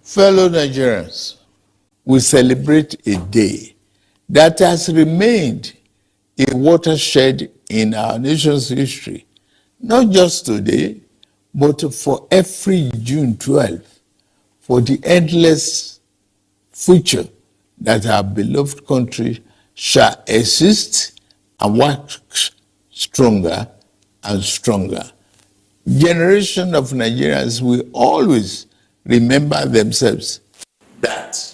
Fellow Nigerians, we celebrate a day that has remained a watershed in our nation's history, not just today, but for every June 12th, for the endless future that our beloved country shall exist and work stronger and stronger. Generation of Nigerians will always remember themselves that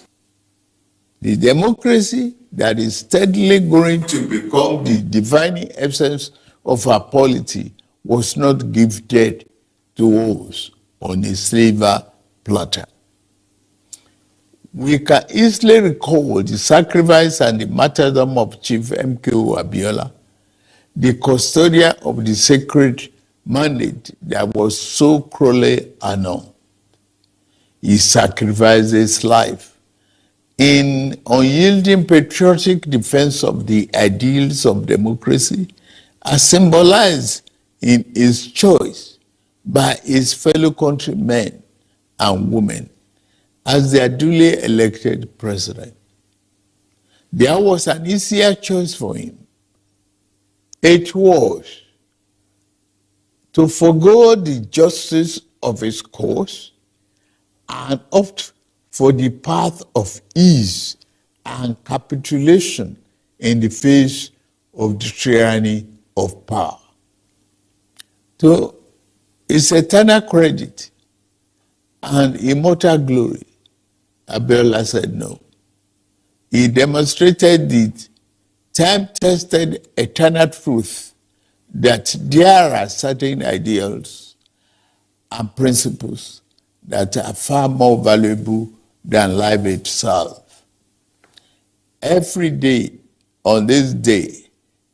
the democracy that is steadily going to become the defining essence of our polity was not gifted to us on a silver platter. We can easily recall the sacrifice and the martyrdom of Chief M.K.O. Abiola, the custodian of the sacred mandate that was so cruelly announced. He sacrificed his life in unyielding patriotic defense of the ideals of democracy, as symbolized in his choice by his fellow countrymen and women as their duly elected president. There was an easier choice for him. It was to forgo the justice of his cause and opt for the path of ease and capitulation in the face of the tyranny of power. To his eternal credit and immortal glory, Abiola said no. He demonstrated the time-tested eternal truth that there are certain ideals and principles that are far more valuable than life itself. Every day on this day,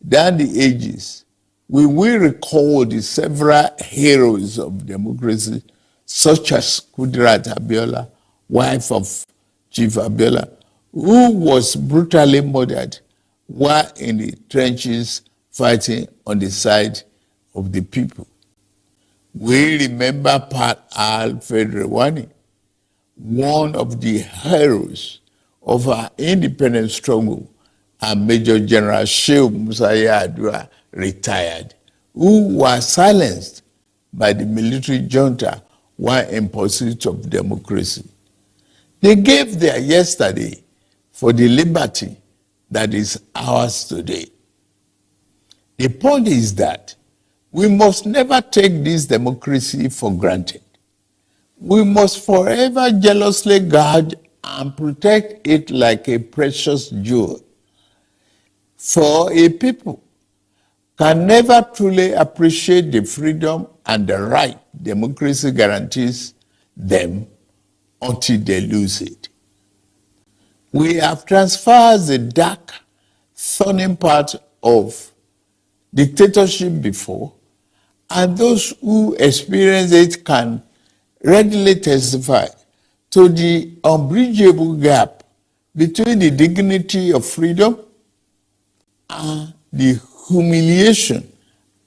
down the ages, we will recall the several heroes of democracy, such as Kudirat Abiola, wife of Chief Abiola, who was brutally murdered while in the trenches fighting on the side of the people. We remember Pat Alfred Rewani, one of the heroes of our independence struggle, and Major General Shehu Musaya Adua, retired, who was silenced by the military junta while in pursuit of democracy. They gave their yesterday for the liberty that is ours today. The point is that we must never take this democracy for granted. We must forever jealously guard and protect it like a precious jewel. For a people can never truly appreciate the freedom and the right democracy guarantees them until they lose it. We have transferred the dark, thorny part of dictatorship before, and those who experience it can readily testify to the unbridgeable gap between the dignity of freedom and the humiliation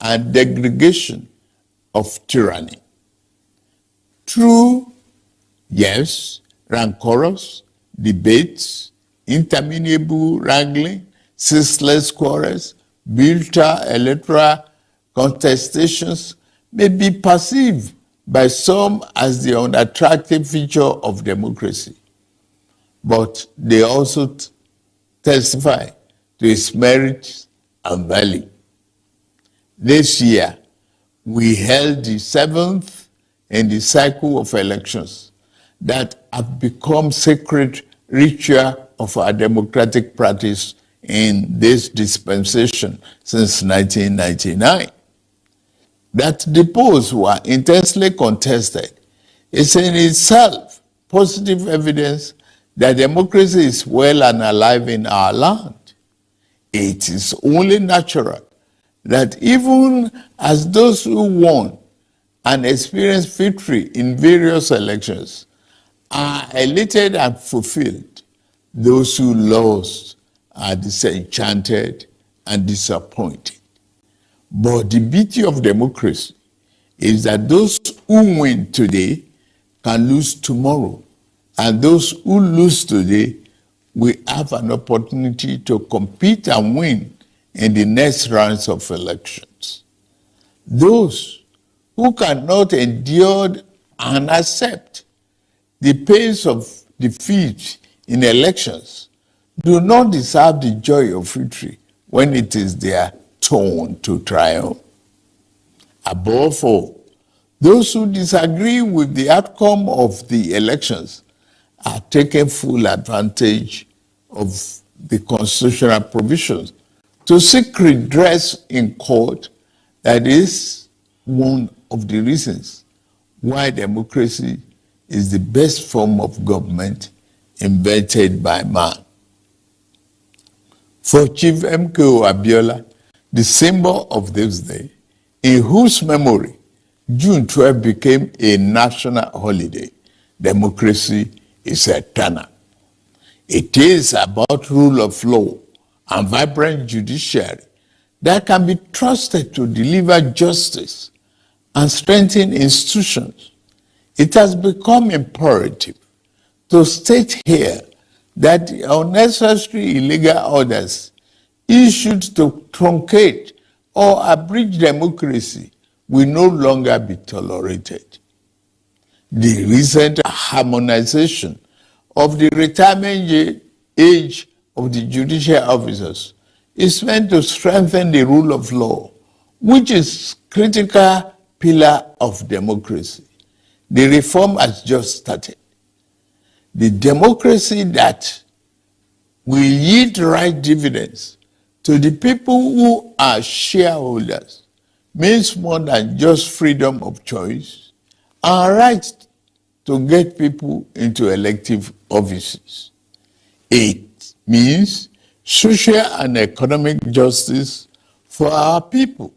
and degradation of tyranny. Through, yes, rancorous debates, interminable wrangling, ceaseless quarrels, bitter electoral contestations may be perceived by some as the unattractive feature of democracy, but they also testify to its merits and value. This year, we held the 7th in the cycle of elections that have become sacred ritual of our democratic practice in this dispensation since 1999. That the polls were intensely contested is in itself positive evidence that democracy is well and alive in our land. It is only natural that even as those who won and experienced victory in various elections are elated and fulfilled, those who lost are disenchanted and disappointed. But the beauty of democracy is that those who win today can lose tomorrow, and those who lose today will have an opportunity to compete and win in the next rounds of elections. Those who cannot endure and accept the pains of defeat in elections do not deserve the joy of victory when it is their turn to triumph. Above all, those who disagree with the outcome of the elections are taking full advantage of the constitutional provisions to seek redress in court. That is one of the reasons why democracy is the best form of government invented by man. For Chief MKO Abiola, the symbol of this day, in whose memory June 12 became a national holiday, democracy is eternal. It is about rule of law and vibrant judiciary that can be trusted to deliver justice and strengthen institutions. It has become imperative to state here that the unnecessary illegal orders issued to truncate or abridge democracy will no longer be tolerated. The recent harmonization of the retirement age of the judicial officers is meant to strengthen the rule of law, which is a critical pillar of democracy. The reform has just started. The democracy that will yield right dividends to the people who are shareholders means more than just freedom of choice and right to get people into elective offices. It means social and economic justice for our people.